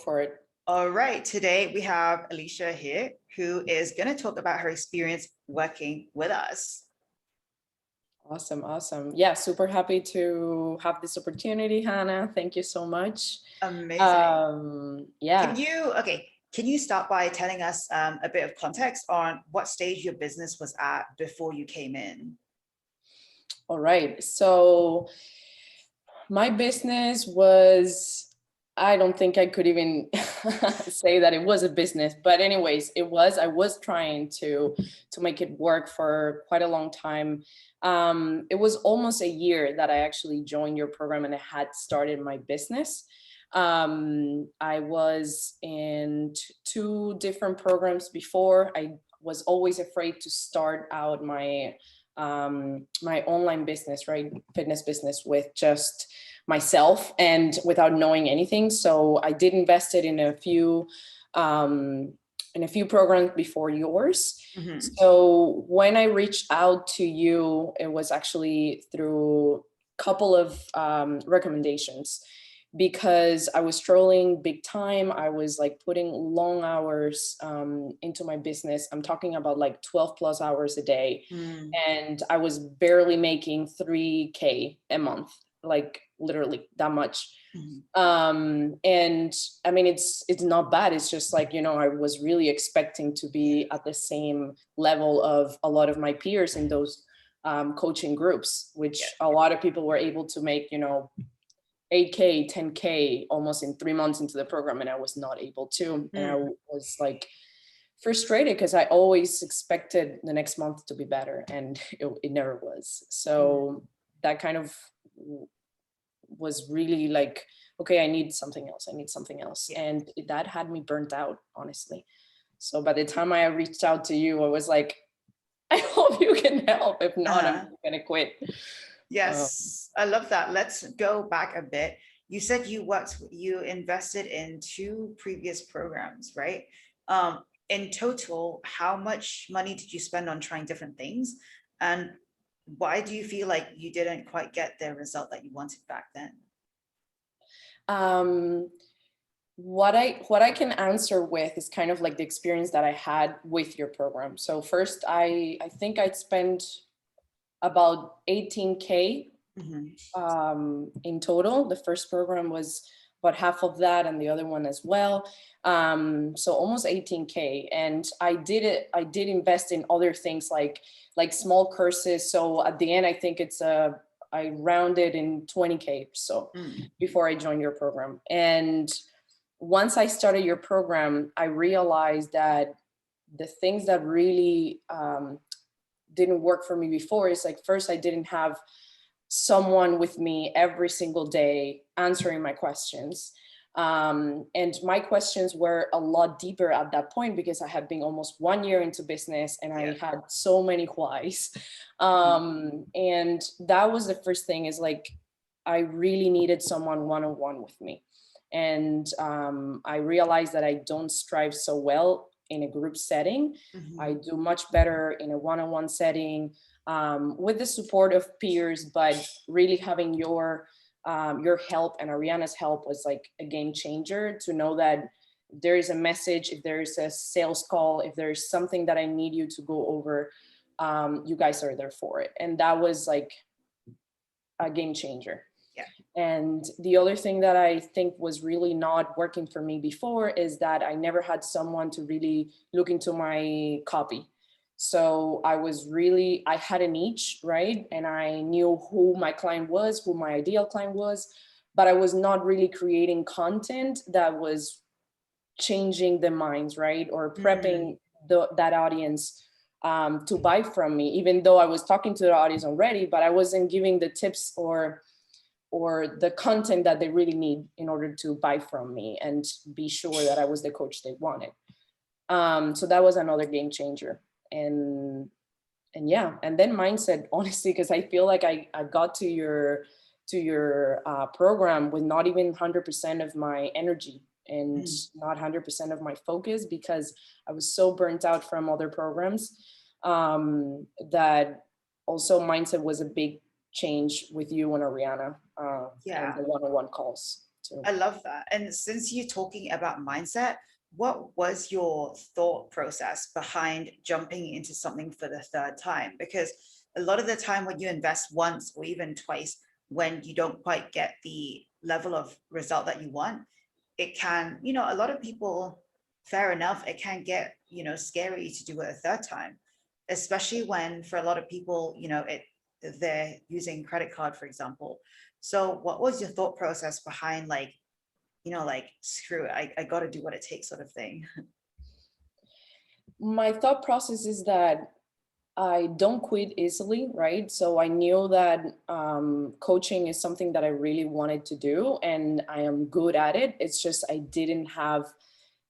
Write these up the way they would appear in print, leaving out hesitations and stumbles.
for it. All right, today we have Alicia here, who is going to talk about her experience working with us. Awesome. Yeah, super happy to have this opportunity, Hannah. Thank you so much. Amazing. Yeah. Can you start by telling us a bit of context on what stage your business was at before you came in? All right. So my business was, I don't think I could even say that it was a business, but anyways, I was trying to make it work for quite a long time. It was almost a year that I actually joined your program and I had started my business. I was in two different programs before. I was always afraid to start out my online business, right? Fitness business with just myself and without knowing anything. So I did invest it in a few programs before yours. Mm-hmm. So when I reached out to you, it was actually through a couple of recommendations, because I was struggling big time. I was like putting long hours into my business. I'm talking about like 12 plus hours a day. And I was barely making 3K a month, like literally that much. And I mean, it's not bad. It's just like, I was really expecting to be at the same level of a lot of my peers in those coaching groups, which a lot of people were able to make, 8K, 10K almost in 3 months into the program, and I was not able to. And I was like frustrated because I always expected the next month to be better, and it never was. So that kind of was really like, okay, I need something else. And that had me burnt out, honestly. So by the time I reached out to you, I was like, I hope you can help. If not, I'm going to quit. Yes, I love that. Let's go back a bit. You said you invested in two previous programs, right? In total, how much money did you spend on trying different things? And why do you feel like you didn't quite get the result that you wanted back then? What I can answer with is kind of like the experience that I had with your program. So first, I think I'd spent about 18K in total. The first program was about half of that, and the other one as well. So almost 18K. And I did invest in other things like small courses. So at the end, I think I rounded in 20K. So before I joined your program. And once I started your program, I realized that the things that really didn't work for me before is like, first, I didn't have someone with me every single day answering my questions. And my questions were a lot deeper at that point because I had been almost 1 year into business and I had so many whys. And that was the first thing, is like, I really needed someone one-on-one with me. And I realized that I don't strive so well in a group setting. I do much better in a one-on-one setting with the support of peers, but really having your help and Ariana's help was like a game changer, to know that there is a message, if there is a sales call, if there is something that I need you to go over, you guys are there for it. And that was like a game changer. Yeah. And the other thing that I think was really not working for me before is that I never had someone to really look into my copy. So I had a niche, right? And I knew who my client was, who my ideal client was, but I was not really creating content that was changing the minds, right? Or prepping that audience to buy from me, even though I was talking to the audience already, but I wasn't giving the tips or the content that they really need in order to buy from me and be sure that I was the coach they wanted. So that was another game changer. And yeah, and then mindset, honestly, because I feel like I got to your program with not even 100% of my energy and not 100% of my focus, because I was so burnt out from other programs, that also mindset was a big change with you and Ariana, and the one-on-one calls So I love that. And since you're talking about mindset, what was your thought process behind jumping into something for the third time? Because a lot of the time when you invest once or even twice, when you don't quite get the level of result that you want, it can, a lot of people, fair enough, it can get, scary to do it a third time, especially when for a lot of people, they're using credit card, for example. So what was your thought process behind like, like screw it, I got to do what it takes sort of thing? my thought process is that I don't quit easily, right? So I knew that coaching is something that I really wanted to do, and I am good at it. It's just I didn't have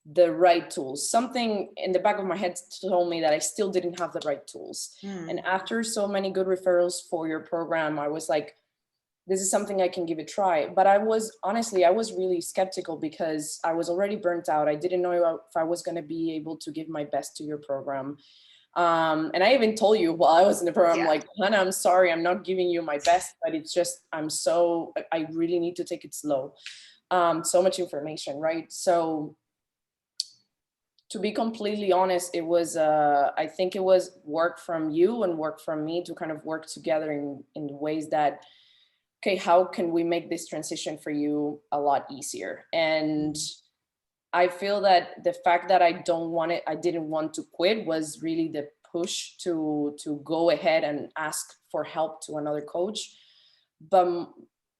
the right tools. Something in the back of my head told me that I still didn't have the right tools. And after so many good referrals for your program, I was like, this is something I can give a try. But I was really skeptical because I was already burnt out. I didn't know if I was going to be able to give my best to your program. And I even told you while I was in the program, Yeah. like, Hannah, I'm sorry, I'm not giving you my best, but it's just, I really need to take it slow. So much information, right? So to be completely honest, it was, I think it was work from you and work from me to kind of work together in ways that, okay, how can we make this transition for you a lot easier? And I feel that the fact that I didn't want to quit was really the push to go ahead and ask for help to another coach. But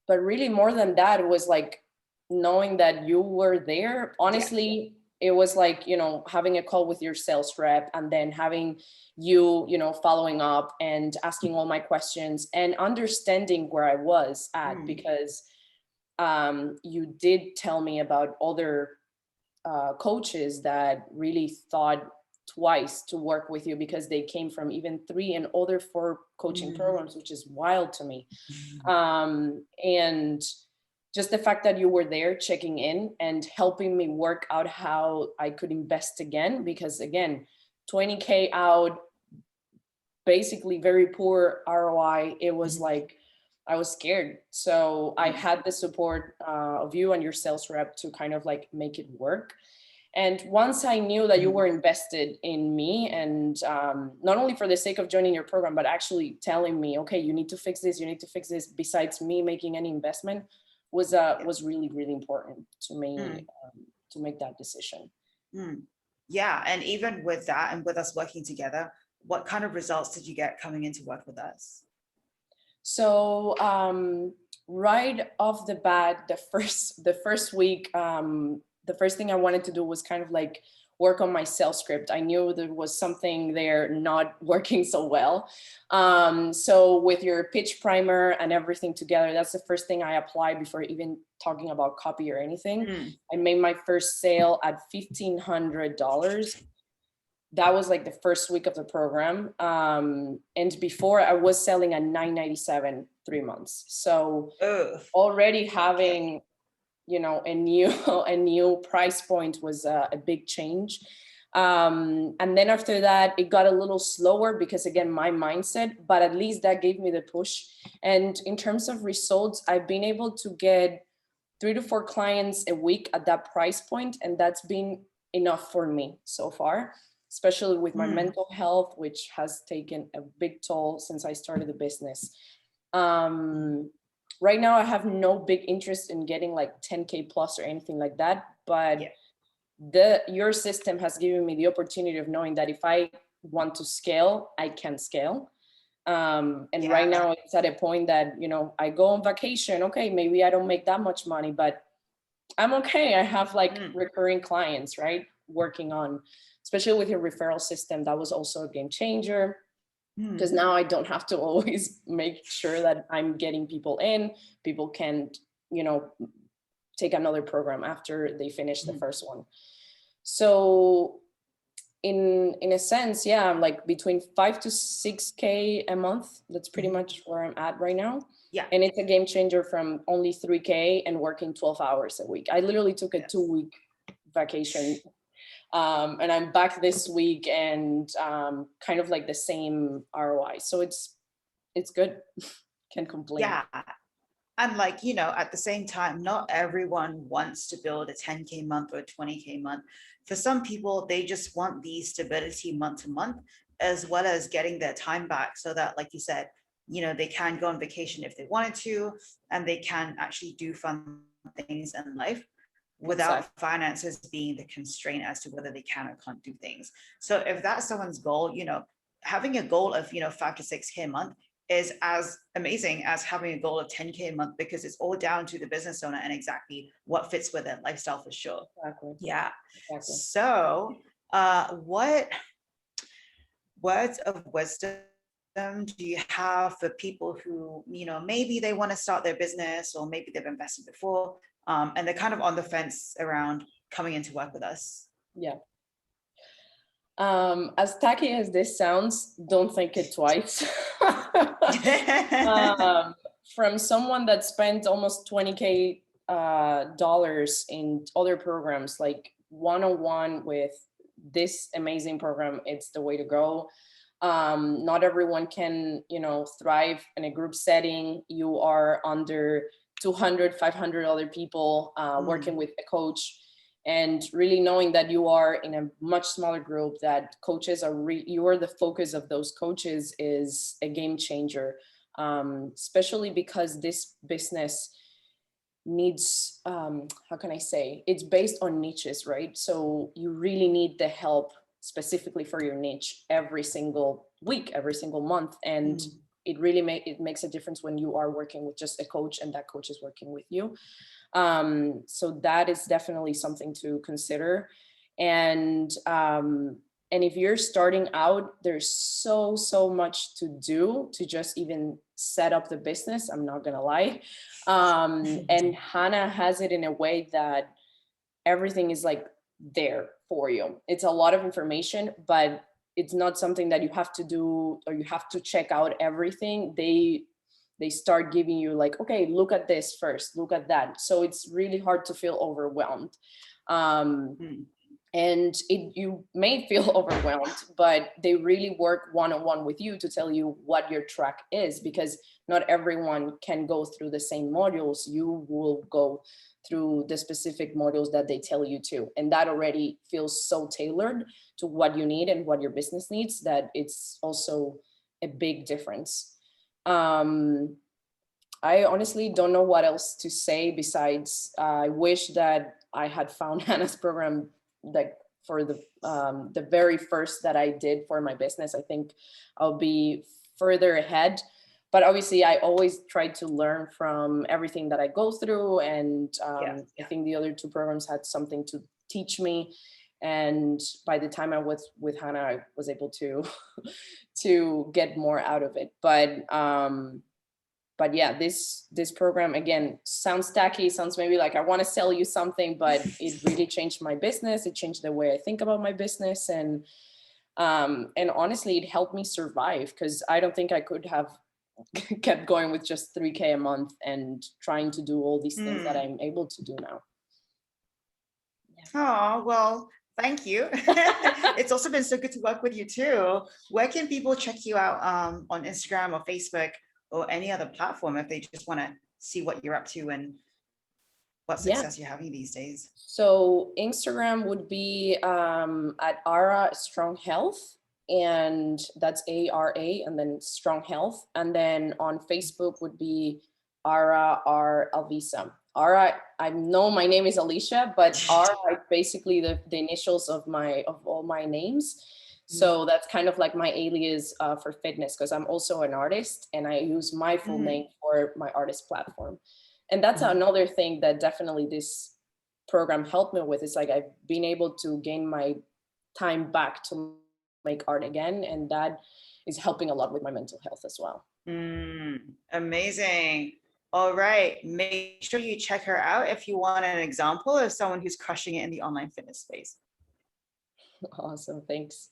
really more than that, it was like knowing that you were there. Yeah. Honestly, it was like, having a call with your sales rep and then having you, following up and asking all my questions and understanding where I was at, because you did tell me about other coaches that really thought twice to work with you because they came from even 3 and other 4 coaching programs, which is wild to me. And just the fact that you were there checking in and helping me work out how I could invest again, because again, 20K out, basically very poor ROI. It was like, I was scared. So I had the support of you and your sales rep to kind of like make it work. And once I knew that you were invested in me, and not only for the sake of joining your program, but actually telling me, okay, you need to fix this, you need to fix this, besides me making any investment, was really, really important to me to make that decision. Yeah, and even with that and with us working together, what kind of results did you get coming into work with us? So right off the bat, the first week, the first thing I wanted to do was kind of like work on my sales script. I knew there was something there not working so well. So with your pitch primer and everything together, that's the first thing I applied before even talking about copy or anything. I made my first sale at $1,500. That was like the first week of the program. And before I was selling at $997 3 months. So already having, a new price point was a big change. And then after that, it got a little slower because again, my mindset, but at least that gave me the push. And in terms of results, I've been able to get 3 to 4 clients a week at that price point. And that's been enough for me so far, especially with my mental health, which has taken a big toll since I started the business. Right now, I have no big interest in getting like 10K plus or anything like that. But your system has given me the opportunity of knowing that if I want to scale, I can scale. And right now it's at a point that, I go on vacation. Okay, maybe I don't make that much money, but I'm okay. I have like recurring clients, right? Working on, especially with your referral system, that was also a game changer because now I don't have to always make sure that I'm getting people in. People can, take another program after they finish the first one. So in a sense, yeah, I'm like between 5 to 6K a month. That's pretty much where I'm at right now. Yeah. And it's a game changer from only 3K and working 12 hours a week. I literally took a 2-week vacation. And I'm back this week and kind of like the same ROI. So it's good. Can't complain. Yeah. And like, you know, at the same time, not everyone wants to build a 10K month or a 20K month. For some people, they just want the stability month to month, as well as getting their time back so that, like you said, you know, they can go on vacation if they wanted to, and they can actually do fun things in life without Exactly. finances being the constraint as to whether they can or can't do things. So if that's someone's goal, you know, having a goal of, you know, 5 to 6K a month is as amazing as having a goal of 10K a month, because it's all down to the business owner and exactly what fits with their lifestyle for sure. Exactly. Yeah. Exactly. So what words of wisdom do you have for people who, you know, maybe they want to start their business, or maybe they've invested before, and they're kind of on the fence around coming into work with us? Yeah. As tacky as this sounds, don't think it twice. um, from someone that spent almost 20K dollars in other programs, like one-on-one with this amazing program, it's the way to go. Not everyone can, you know, thrive in a group setting. You are under 200, 500 other people working with a coach, and really knowing that you are in a much smaller group, that coaches are you are the focus of those coaches, is a game changer. Especially because this business needs, how can I say, it's based on niches, right? So you really need the help specifically for your niche every single week, every single month. And it really it makes a difference when you are working with just a coach and that coach is working with you. So that is definitely something to consider. And if you're starting out, there's so much to do to just even set up the business, I'm not gonna lie. And Hannah has it in a way that everything is like there for you. It's a lot of information, but it's not something that you have to do or you have to check out everything. They start giving you like, okay, look at this first, look at that. So it's really hard to feel overwhelmed. And you may feel overwhelmed, but they really work one-on-one with you to tell you what your track is, because not everyone can go through the same modules. You will go through the specific modules that they tell you to, and that already feels so tailored to what you need and what your business needs, that it's also a big difference. I honestly don't know what else to say besides I wish that I had found Hannah's program like for the very first that I did for my business. I think I'll be further ahead. But obviously, I always try to learn from everything that I go through, and I think the other two programs had something to teach me. And by the time I was with Hannah, I was able to to get more out of it. But yeah, this program again sounds tacky, sounds maybe like I want to sell you something, but it really changed my business. It changed the way I think about my business, and honestly, it helped me survive, because I don't think I could have kept going with just 3K a month and trying to do all these things that I'm able to do now. Oh, well, thank you. It's also been so good to work with you too. Where can people check you out on Instagram or Facebook or any other platform if they just want to see what you're up to and what success you're having these days? So Instagram would be at Ara Strong Health, and that's ARA and then Strong Health. And then on Facebook would be Ara R Alvisa. Ara, I know my name is Alicia, but Ara is basically the initials of all my names. So that's kind of like my alias for fitness, because I'm also an artist and I use my full name for my artist platform. And that's another thing that definitely this program helped me with. Is like I've been able to gain my time back to make art again, and that is helping a lot with my mental health as well. Amazing. All right, make sure you check her out if you want an example of someone who's crushing it in the online fitness space. Awesome, thanks.